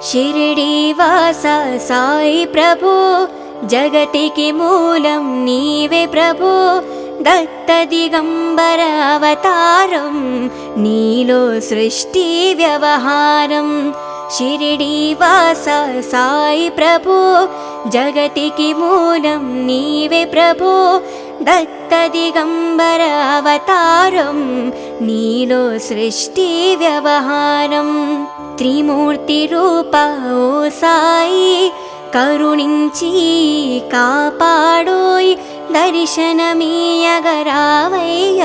शिरडीवास साई प्रभो जगतिकी मूलं नीवे प्रभो दत्त दिगंबर अवतारं नीलो सृष्टि व्यवहारं शिरडीवास साई प्रभो जगतिकी मूलं नीवे प्रभो दत्त दिगंबर अवतारं नीलो सृष्टि व्यवहारं त्रिमूर्ति रूपा ओ साई करुणिंची कापाडोय్ दर्शनमीयगरावయ్య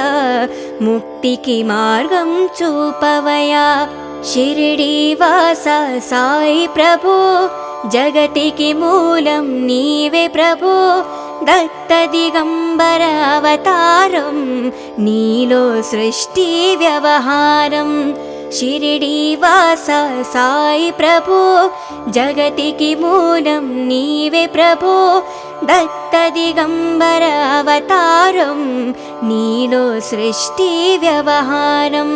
मुक्तिकी मार्गं चूपवया शिरडीवास साई प्रभो जगतिकी मूलं नीवे प्रभो दत्त दिगंबर अवतारं नीलो सृष्टि व्यवहारं शिरडीवास साई प्रभो जगतिकी मूलं नीवे प्रभो दत्त दिगंबर अवतारं नीलो सृष्टि व्यवहारं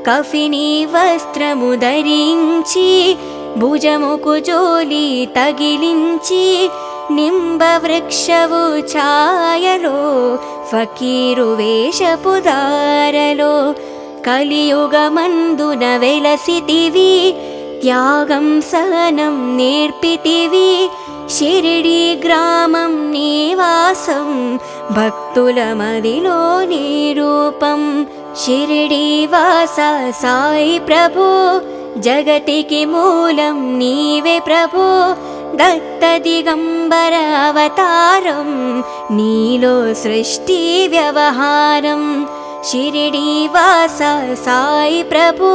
कफिनी वस्त्रमु धరించి भुजमुकु जोली तगिलिंచి निंबवृक्षवु ఛాయలో ఫకీరు వేషపు దారలో కలియుగమందున వెలసితివి త్యాగం సహనం నేర్పితివి షిరిడి గ్రామం నివాసం భక్తుల మదిలో నీ రూపం షిరిడీవాస సాయి ప్రభో జగతికి మూలం నీవే ప్రభో దత్త దిగంబర అవతారం నీలో సృష్టి వ్యవహారం शिरडीवास साई प्रभो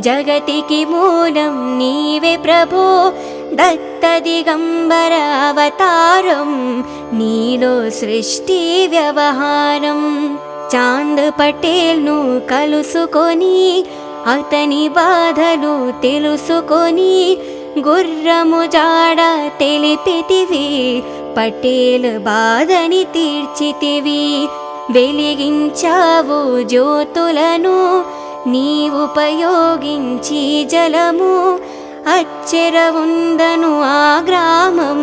जगतिकी मूलं नीवे प्रभो दत्त दिगंबर अवतारं नीलो सृष्टि व्यवहारं चांद पटेल नु कलुसुकोनी अतनी बाधलु तेलुसुकोनी गुर्रमु जाड तेलिपितिवी पटेल बाधनी तीर्चितिवी వెలిగించావు జ్యోతులను నీవుపయోగించి జలము అచ్చెరవుందను ఆ గ్రామం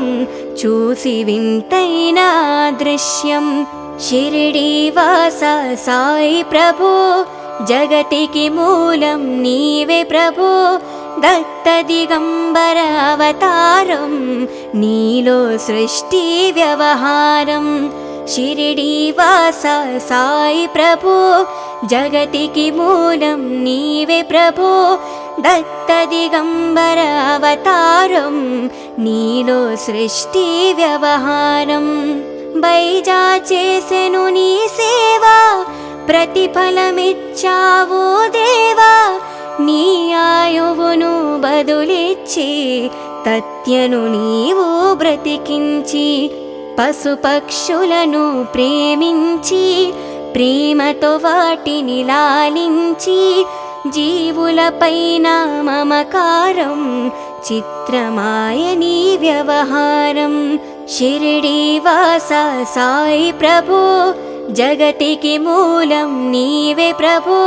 చూసి వింతైన దృశ్యం షిరిడీవాస సాయి ప్రభో జగతికి మూలం నీవే ప్రభో దత్త దిగంబర అవతారం నీలో సృష్టి వ్యవహారం शिरडीवास साई प्रभो जगतिकी मूलं नीवे प्रभो दत्त दिगंबर अवतारं नीलो सृष्टि व्यवहारं बैजा చేసెను నీ సేవా ప్రతిఫలమిచ్చావో దేవా నీ ఆయువును బదులిచ్చి తత్యను నీవు బ్రతికించి పశుపక్షులను ప్రేమించి ప్రేమతో వాటిని లాలించి జీవులపైన మమకారం చిత్రమాయని వ్యవహారం షిరిడీవాస సాయి ప్రభో జగతికి మూలం నీవే ప్రభో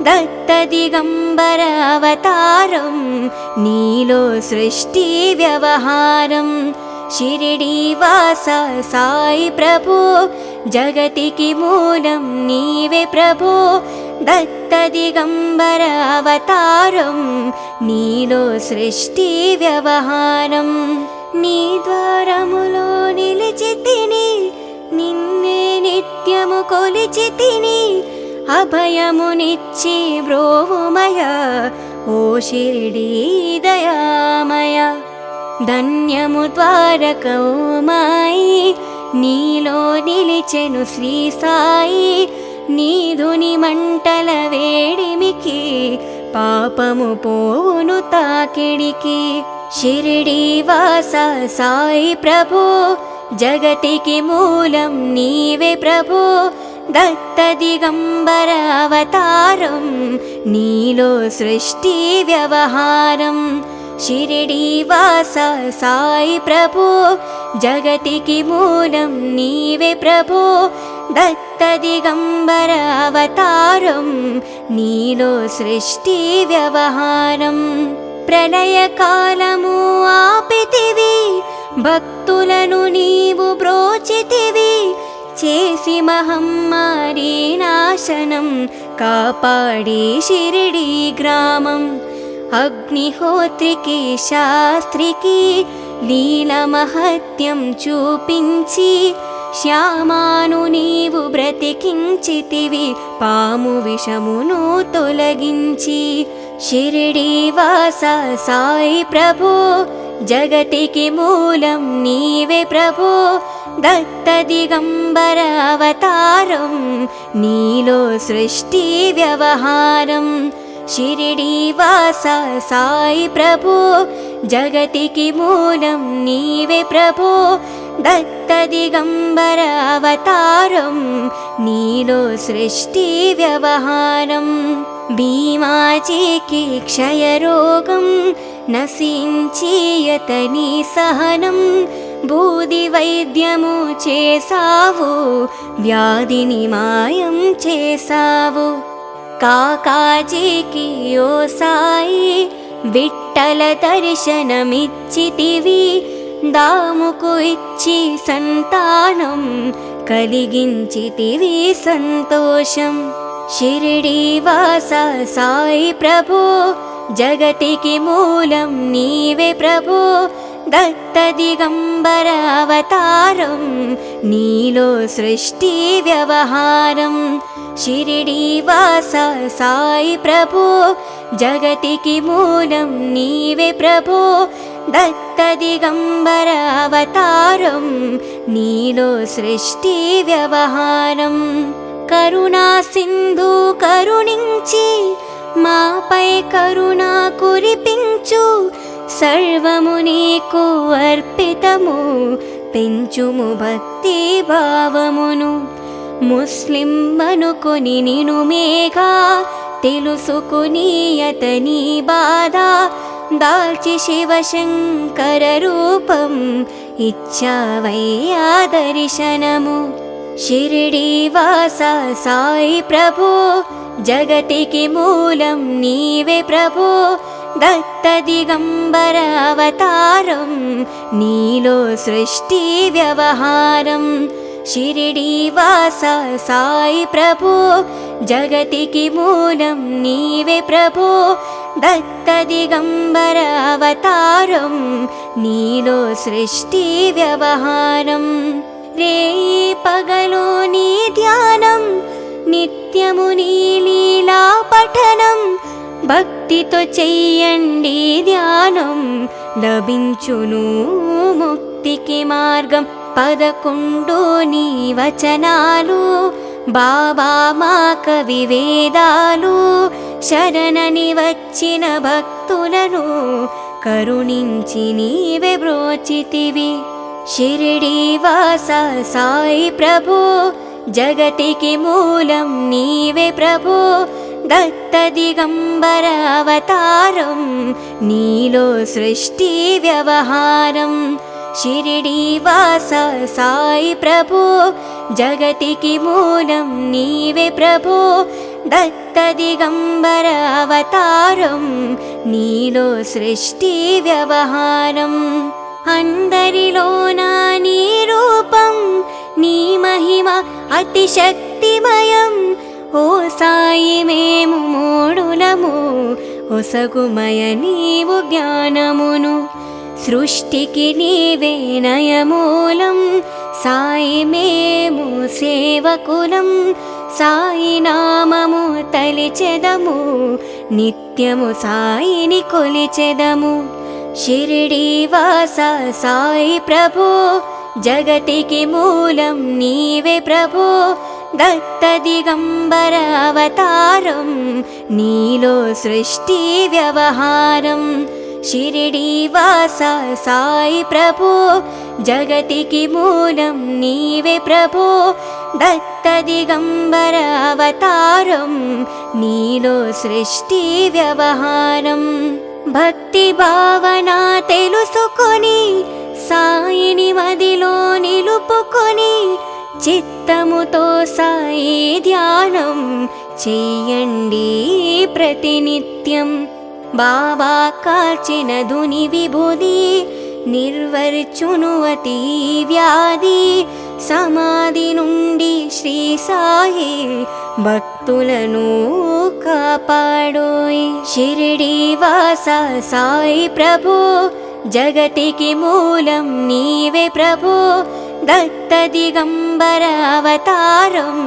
దత్త దిగంబర అవతారం నీలో సృష్టి వ్యవహారం शिरडीवास साई प्रभो जगतिकी मूलं नीवे प्रभो दत्त दिगंबर अवतारं नीलो सृष्टि व्यवहारं నీ ద్వారములో నిలిచితిని నిన్నే నిత్యము కొలిచితిని అభయమునిచ్చి బ్రోవుమయ ఓ షిరిడీ దయామయ ధన్యము ద్వారక ఓ మాయి నీలో నిలిచెను శ్రీ సాయి నీధుని మంటల వేడిమికి పాపము పోవును తాకిడికి షిరిడీవాస సాయి ప్రభో జగతికి మూలం నీవే ప్రభో దత్త దిగంబర అవతారం నీలో సృష్టి వ్యవహారం షిరిడీవాస సాయి ప్రభో జగతికి మూలం నీవే ప్రభో దత్త దిగంబర అవతారం నీలో సృష్టి వ్యవహారం ప్రళయకాలము ఆపితివి, భక్తులను నీవు బ్రోచితివి, చేసి మహమ్మారి నాశనం కాపాడి షిరిడీ గ్రామం. అగ్నిహోత్రికి శాస్త్రికి లీల మహత్యం చూపించి, శ్యామాను నీవు బ్రతికించితివి, పాము విషమును తొలగించి. షిరిడీ వాస సాయి ప్రభో, జగతికి మూలం నీవే ప్రభో, దత్త దిగంబర అవతారం, నీలో సృష్టి వ్యవహారం. షిరిడీ వాస సాయి ప్రభో, జగతికి మూలం నీవే ప్రభో, దత్త దిగంబర అవతారం, నీలో సృష్టి వ్యవహారం. భీమాజీకి క్షయరోగం నశించి అతని సహనం, బూది వైద్యము చేసావు, వ్యాధిని మాయం చేసావు. కాకాజీకి ఓ సాయి విఠ్ఠల దర్శనమిచ్చితివి, దాముకు ఇచ్చి సంతానం కలిగించితివి సంతోషం. షిరిడీ వాస సాయి ప్రభో, జగతికి మూలం నీవే ప్రభో, దత్త దిగంబర అవతారం, నీలో సృష్టి వ్యవహారం. షిరిడీ వాస సాయి ప్రభో, జగతికి మూలం నీవే ప్రభో, దత్త దిగంబర అవతారం, నీలో సృష్టి వ్యవహారం. కరుణా సింధు కరుణించి మాపై కరుణ కురిపించు, సర్వము నీకు అర్పితము, పెంచుము భక్తి భావమును. ముస్లిం అనుకొని నిను మేఘా, తెలుసుకుని అతని బాధ, దాల్చి శివశంకర రూపం ఇచ్చావయ్యా దర్శనము. షిరిడీ వాస సాయి ప్రభో, జగతికి మూలం నీవే ప్రభో, దత్త దిగంబర అవతారం, నీలో సృష్టి వ్యవహారం. షిరిడీ వాస సాయి ప్రభో, జగతికి మూలం నీవే ప్రభో, దత్త దిగంబర అవతారం, నీలో సృష్టి వ్యవహారం. రేయి పగలు నీ ధ్యానం, నిత్యము నీ లీలా పఠనం, భక్తితో చెయ్యండి ధ్యానం, లభించును ముక్తికి మార్గం. 11 నీ వచనాలు, బాబా మా కవి వేదాలు, శరణని వచ్చిన భక్తులను కరుణించి నీవే బ్రోచితివి. షిరిడీ వాస సాయి ప్రభో, జగతికి మూలం నీవే ప్రభో, దత్త దిగంబర అవతారం, నీలో సృష్టి వ్యవహారం. షిరిడీ వాస సాయి ప్రభో, జగతికి మూలం నీవే ప్రభో, దత్త దిగంబర అవతారం, నీలో సృష్టి వ్యవహారం. అందరిలోన నీ రూపం, నీ మహిమ అతి శక్తిమయం. ఓ సాయి మేము మూఢులము, ఒసగుమయ నీవు జ్ఞానమును. సృష్టికి నీవే నయమూలం, సాయి మేము సేవకులం. సాయి నామము తలిచెదము, నిత్యము సాయిని కొలిచెదము. షిరిడీ వాస సాయి ప్రభో, జగతికి మూలం నీవే ప్రభో, దత్త దిగంబర అవతారం, నీలో సృష్టి వ్యవహారం. షిరిడీ వాస సాయి ప్రభో, జగతికి మూలం నీవే ప్రభో, దత్త దిగంబర అవతారం, నీలో సృష్టి వ్యవహారం. భక్తి భావన తెలుసుకొని, సాయిని మదిలో నిలుపుకొని, చిత్తముతో సాయి ధ్యానం చెయ్యండి ప్రతినిత్యం. బాబా కాల్చిన ధుని విభూది నిర్వర్చును అతి వ్యాధి సమాధి నుండి శ్రీ సాయి భక్తులను కాపాడోయ్ షిరిడి వాస సాయి ప్రభు జగతికి మూలం నీవే ప్రభు దత్త దిగంబర అవతారం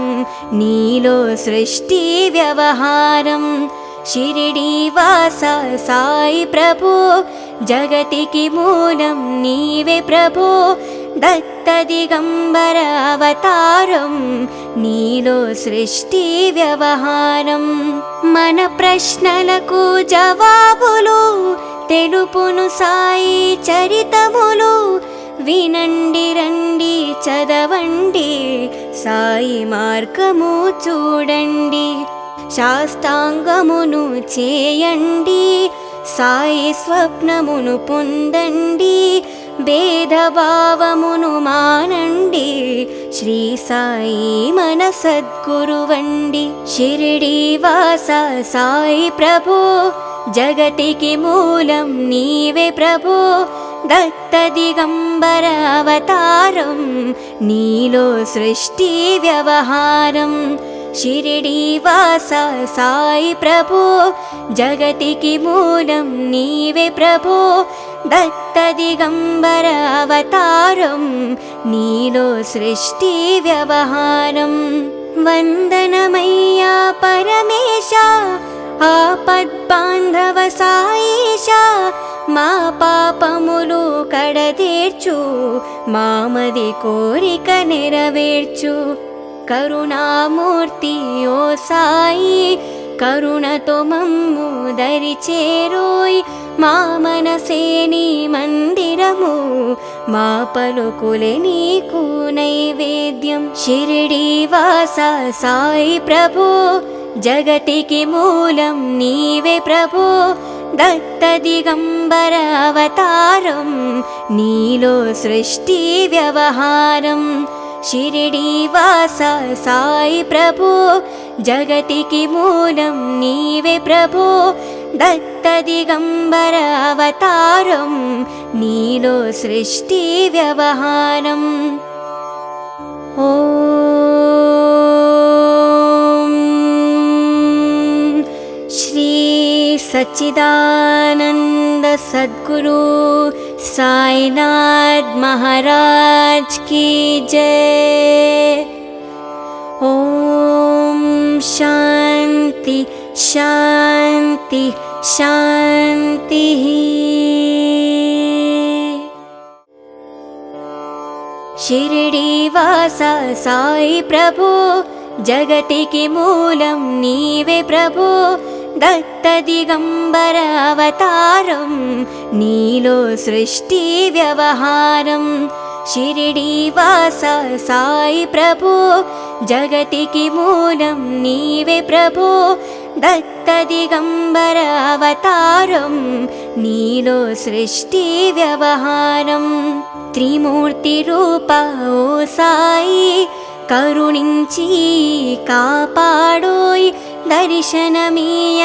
నీలో సృష్టి వ్యవహారం షిరిడి వాస సాయి ప్రభు జగతికి మూలం నీవే ప్రభు దత్త దిగంబర అవతారం నీలో సృష్టి వ్యవహారం మన ప్రశ్నలకు జవాబులు తెలుపును సాయి చరితములు వినండి రండి చదవండి సాయి మార్గము చూడండి శాస్త్రాంగమును చేయండి సాయి స్వప్నమును పొందండి భేదభావమును మానండి శ్రీ సాయి మన సద్గురువండి షిరిడి వాస సాయి ప్రభు జగతికి మూలం నీవే ప్రభు దత్త దిగంబర అవతారం నీలో సృష్టి వ్యవహారం షిరిడి వాస సాయి ప్రభు జగతికి మూలం నీవే ప్రభు దత్త దిగంబర అవతారం నీలో సృష్టి వ్యవహారం వందనమయ్యా పరమేశ ఆపద్బాంధవ సాయిష మా పాపములు కడతీర్చు మామది కోరిక నెరవేర్చు కరుణామూర్తి ఓ సాయి కరుణతో మమ్ము దరి చేరోయ్ మా మనసే నీ మందిరము మా పలుకులే నీకు నైవేద్యం షిరిడి వాస సాయి ప్రభు జగతికి మూలం నీవే ప్రభు దత్త దిగంబర అవతారం నీలో సృష్టి వ్యవహారం షిరిడి వాస సాయి ప్రభు జగతికి మూలం నీవే ప్రభు దత్త దిగంబర అవతారం నీలో సృష్టి వ్యవహారం ఓం శ్రీ सच्चिदानंद सद्गुरु साईनाथ महाराज की जय। ओम शांति शांति शांति। शिरडी वासा साई प्रभु जगतिकी मूलं नीवे प्रभु दत्त दिगंबर अवतारं नीलो सृष्टि व्यवहारं शिरडी वासा साई प्रभु जगतिकी मूलं नीवे प्रभु दत्त दिगंबर अवतारं नीलो सृष्टि व्यवहारं त्रिमूर्ति रूपा ओ साई करुणिंची कापाडोय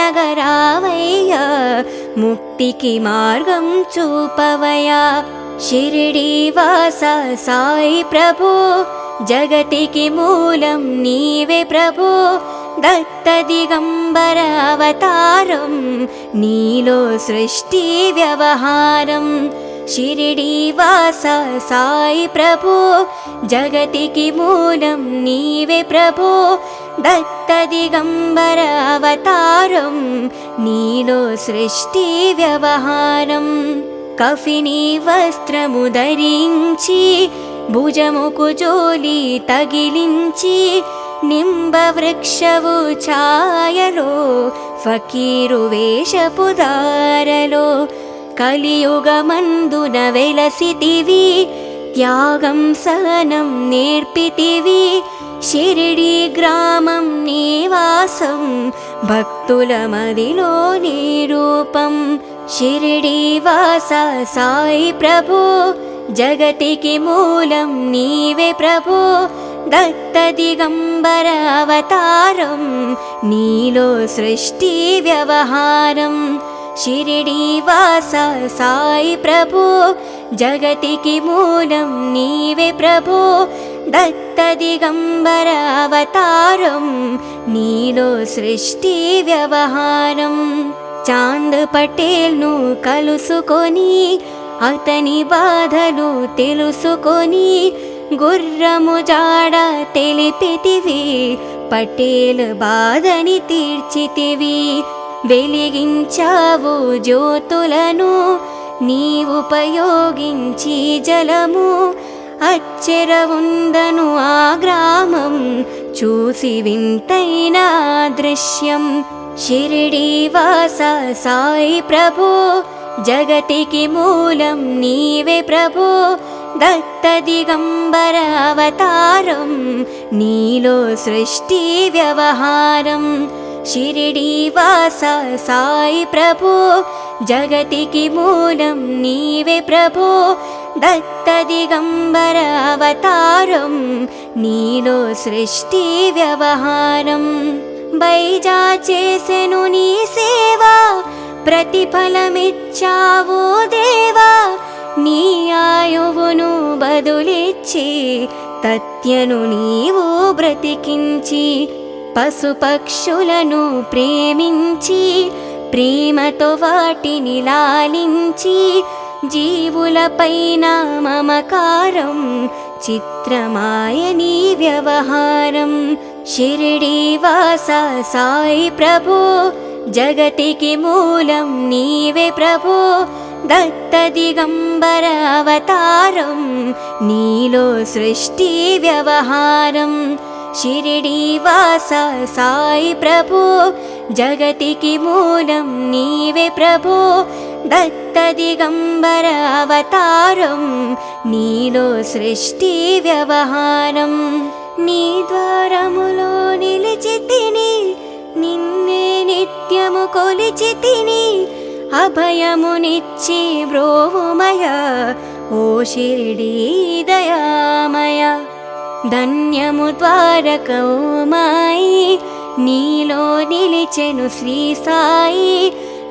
दर्शनमीयगरावయ్య मुक्तिकी मार्गं चूपवया शिरडी वासा साई प्रभु जगतिकी मूलं नीवे प्रभु दत्त दिगंबर अवतारं नीलो सृष्टि व्यवहारं शिरडी वासा साई प्रभु जगतिकी मूलं नीवे प्रभु दत्त दिगंबर अवतारं नीलो सृष्टि व्यवहारं कफिनी वस्त्रमु धरिंची भुजमुकु जोली तगिलिंची निंब वृक्षवु छायलो फकीरु वेषपु दारलो కలియుగమందున వెలసితివి త్యాగం సహనం నేర్పితివి షిరిడి గ్రామం నివాసం భక్తుల మదిలో నీ రూపం షిరిడి వాసా సాయి ప్రభు జగతికి మూలం నీవే ప్రభు దత్త దిగంబర అవతారం నీలో సృష్టి వ్యవహారం షిరిడీవాస సాయి ప్రభో జగతికి మూలం నీవే ప్రభో దత్త దిగంబర అవతారం నీలో సృష్టి వ్యవహారం చాంద్ పటేల్ను కలుసుకొని అతని బాధలు తెలుసుకొని గుర్రము జాడ తెలిపితివి పటేల్ బాధని తీర్చితివి వెలిగించావు జ్యోతులను నీ ఉపయోగించి జలము అచ్చెర ఉందను ఆ గ్రామం చూసి వింతైన దృశ్యం షిరిడీవాస సాయి ప్రభో జగతికి మూలం నీవే ప్రభో దత్త దిగంబర అవతారం నీలో సృష్టి వ్యవహారం షిరిడీవాస సాయి ప్రభో జగతికి మూలం నీవే ప్రభో దత్త దిగంబర అవతారం నీలో సృష్టి వ్యవహారం బైజా చేసెను నీ సేవా ప్రతిఫలమిచ్చావో దేవా నీ ఆయువును బదులిచ్చి తత్యను నీవు బ్రతికించి పశుపక్షులను ప్రేమించి ప్రేమతో వాటిని లాలించి జీవులపైన మమకారం చిత్రమాయ నీ వ్యవహారం షిరిడీవాస సాయి ప్రభో జగతికి మూలం నీవే ప్రభో దత్త దిగంబర అవతారం నీలో సృష్టి వ్యవహారం షిరిడీవాస సాయి ప్రభో జగతికి మూలం నీవే ప్రభో దత్త దిగంబర అవతారం నీలో సృష్టి వ్యవహారం నీ ద్వారములో నిలిచితిని నిన్నే నిత్యము కొలిచితిని అభయమునిచ్చి బ్రోవుమయ ఓ షిరిడీ దయామయ ధన్యము ద్వారకౌ మాయి నీలో నిలిచెను శ్రీ సాయి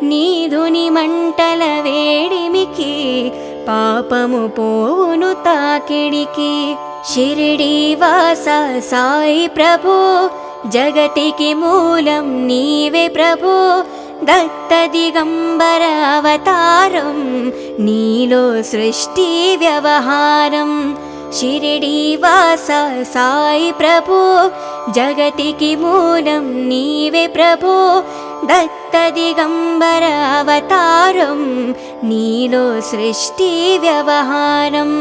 నీధుని మంటల వేడిమికి పాపము పోవును తాకిడికి షిరిడీవాస సాయి ప్రభో జగతికి మూలం నీవే ప్రభో దత్త దిగంబర అవతారం నీలో సృష్టి వ్యవహారం షిరిడీవాస సాయి ప్రభో జగతికి మూలం నీవే ప్రభో దత్త దిగంబర అవతారం నీలో సృష్టి వ్యవహారం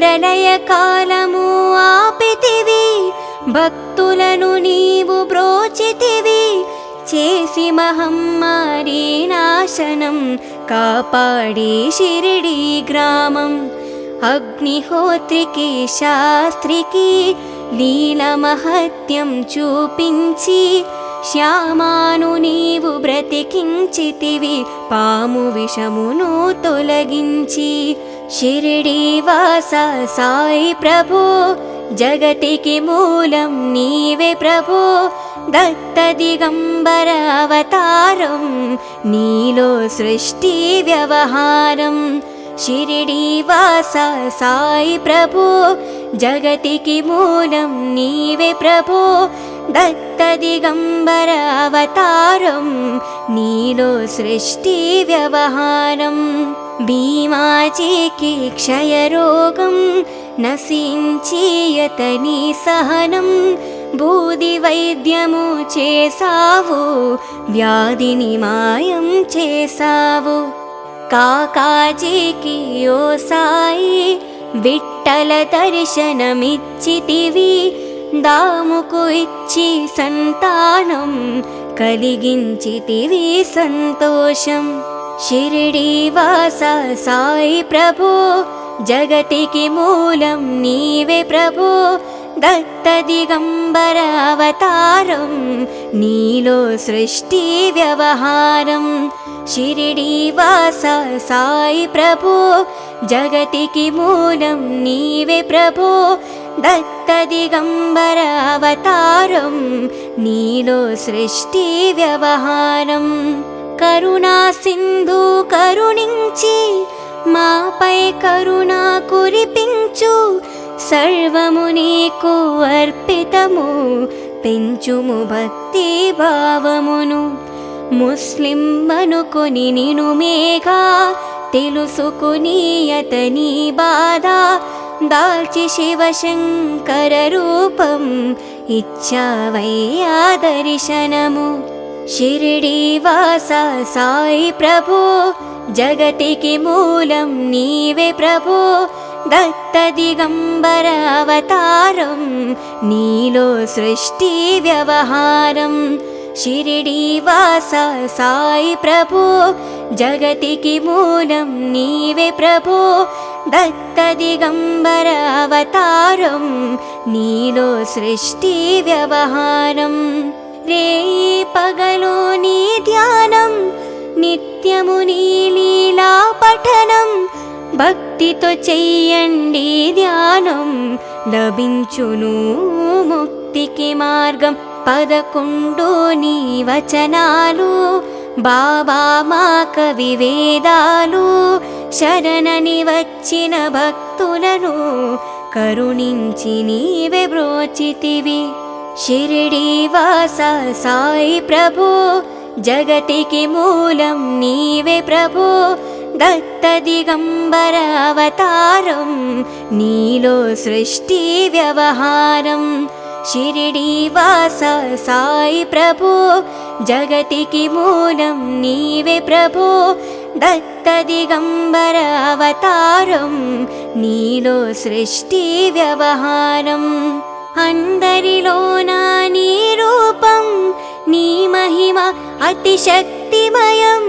ప్రళయకాలము ఆపితివి భక్తులను నీవు బ్రోచితివి చేసి మహమ్మారి నాశనం కాపాడి షిరిడీ గ్రామం అగ్నిహోత్రికి శాస్త్రికి లీల మహత్యం చూపించి శ్యామాను నీవు బ్రతికించితివి పాము విషమును తొలగించి షిరిడీవాస సాయి ప్రభో జగతికి మూలం నీవే ప్రభో దత్త దిగంబర అవతారం నీలో సృష్టి వ్యవహారం షిరిడీవాస సాయి ప్రభో జగతికి మూలం నీవే ప్రభో దత్త దిగంబర అవతారం నీలో సృష్టి వ్యవహారం భీమాజీకి క్షయరోగం నశించి అతని సహనం బూది వైద్యము చేసావు వ్యాధిని మాయం చేసావు కాకాజీకి ఓ సాయి విట్టల దర్శనమిచ్చితివి దాముకు ఇచ్చి సంతానం కలిగించితివి సంతోషం షిరిడీవాస సాయి ప్రభో జగతికి మూలం నీవే ప్రభో దత్త దిగంబర అవతారం నీలో సృష్టి వ్యవహారం షిరిడీవాస సాయి ప్రభో జగతికి మూలం నీవే ప్రభో దత్త దిగంబర అవతారం నీలో సృష్టి వ్యవహారం కరుణా సింధు కరుణించి మాపై కరుణ కురిపించు, సర్వము నీకు అర్పితము పెంచుము భక్తి భావమును. ముస్లిం అనుకొని నిను మేఘా తెలుసుకుని అతని బాధ, దాల్చి శివశంకర రూపం ఇచ్చావయ్యా దర్శనము. షిరిడి వాస సాయి ప్రభు జగతికి మూలం నీవే ప్రభు, దత్త దిగంబర అవతారం నీలో సృష్టి వ్యవహారం. షిరిడి వాస సాయి ప్రభు జగతికి మూలం నీవే ప్రభు, దత్త దిగంబర అవతారం నీలో సృష్టి వ్యవహారం. రేయి పగలు నీ ధ్యానం, నిత్యము నీ లీలా పఠనం, భక్తితో చెయ్యండి ధ్యానం లభించును ముక్తికి మార్గం. 11 నీ వచనాలు బాబా మా కవి వేదాలు, శరణని వచ్చిన భక్తులను కరుణించి నీవే బ్రోచితివి. షిరిడి వాస సాయి ప్రభు జగతికి మూలం నీవే ప్రభు, దత్త దిగంబర అవతారం నీలో సృష్టి వ్యవహారం. షిరిడి వాస సాయి ప్రభు జగతికి మూలం నీవే ప్రభు, దత్త దిగంబర అవతారం నీలో సృష్టి వ్యవహారం. అందరిలోన నీ రూపం, నీ మహిమ అతి శక్తిమయం.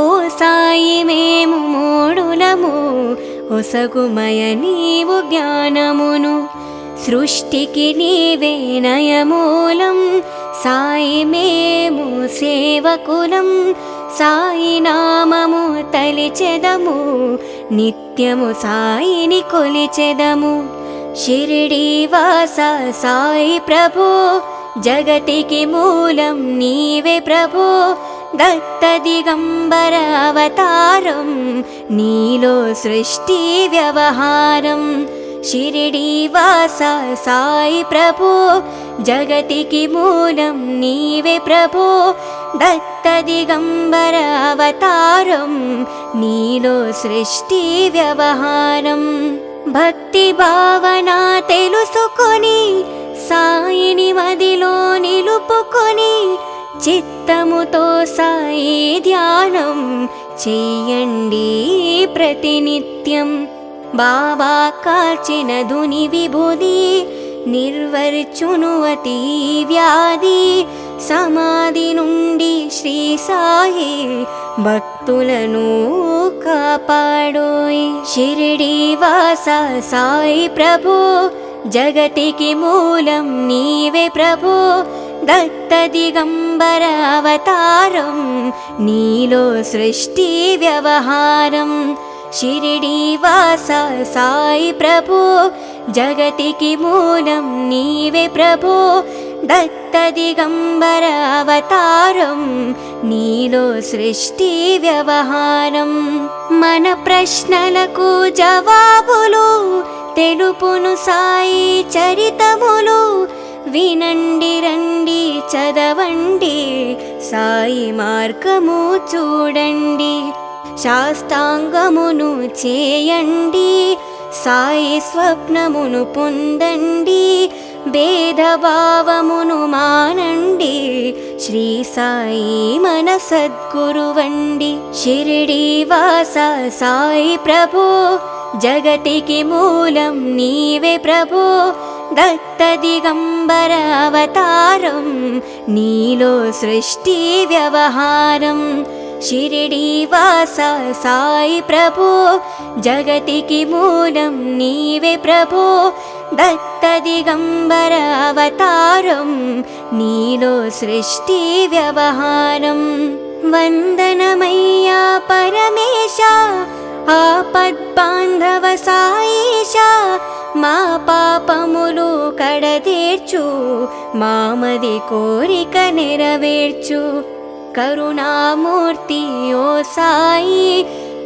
ఓ సాయి మేము మూఢులము, ఒసగుమయ నీవు జ్ఞానమును. సృష్టికి నీవే నయమూలం, సాయి మేము సేవకులం. సాయి నామము తలిచెదము, నిత్యము సాయిని కొలిచెదము. షిరిడి వాస సాయి ప్రభు జగతికి మూలం నీవే ప్రభు, దత్త దిగంబర అవతారం నీలో సృష్టి వ్యవహారం. షిరిడి వాస సాయి ప్రభు జగతికి మూలం నీవే ప్రభు, దత్త దిగంబర అవతారం నీలో సృష్టి వ్యవహారం. భక్తి భావన తెలుసుకొని సాయిని మదిలో నిలుపుకొని, చిత్తముతో సాయి ధ్యానం చెయ్యండి ప్రతినిత్యం. బాబా కాల్చిన దుని విభూది నిర్వర్చును అతి వ్యాధి, సమాధి నుండి శ్రీ సాయి భక్తులను కాపాడోయ్. షిరిడి వాస సాయి ప్రభు జగతికి మూలం నీవే ప్రభు, దత్త దిగంబర అవతారం నీలో సృష్టి వ్యవహారం. షిరిడి వాస సాయి ప్రభు జగతికి మూలం నీవే ప్రభు, దత్త దిగంబర అవతారం నీలో సృష్టి వ్యవహారం. మన ప్రశ్నలకు జవాబులు తెలుపును సాయి చరితములు, వినండి రండి చదవండి సాయి మార్గము చూడండి. శాస్త్రాంగమును చేయండి, సాయి స్వప్నమును పొందండి. భేదభావమును మానండి, శ్రీ సాయి మన సద్గురువండి. షిరిడి వాస సాయి ప్రభు జగతికి మూలం నీవే ప్రభు, దత్త దిగంబర అవతారం నీలో సృష్టి వ్యవహారం. షిరిడి వాస సాయి ప్రభు జగతికి మూలం నీవే ప్రభు, దత్త దిగంబర అవతారం నీలో సృష్టి వ్యవహారం. వందనమయ్యా పరమేశ, ఆపద్బాంధవ సాయిష, మా పాపములు కడతీర్చు, మామది కోరిక నెరవేర్చు. కరుణామూర్తి ఓ సాయి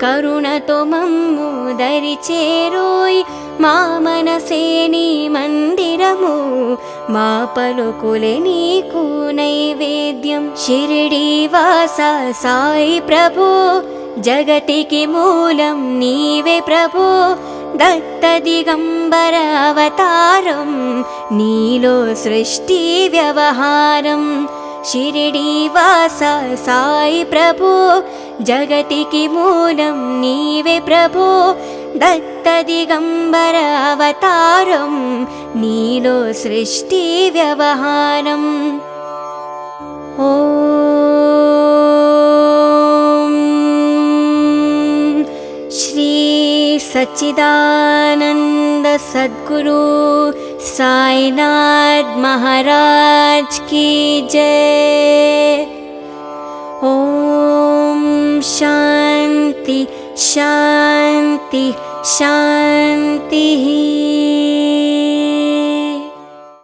కరుణతో మమ్ము దరి చేరోయ్ మా మనసే నీ మందిరము మా పలుకులే నీకు నైవేద్యం షిరిడి వాస సాయి ప్రభు జగతికి మూలం నీవే ప్రభు దత్త దిగంబర అవతారం నీలో సృష్టి వ్యవహారం షిరిడి వాస సాయి ప్రభు జగతికి మూలం నీవే ప్రభు దత్త దిగంబర అవతారం నీలో సృష్టి వ్యవహారం ఓం శ్రీ सच्चिदानंद सद्गुरु साईनाथ महाराज की जय। ओम शांति शांति शांति।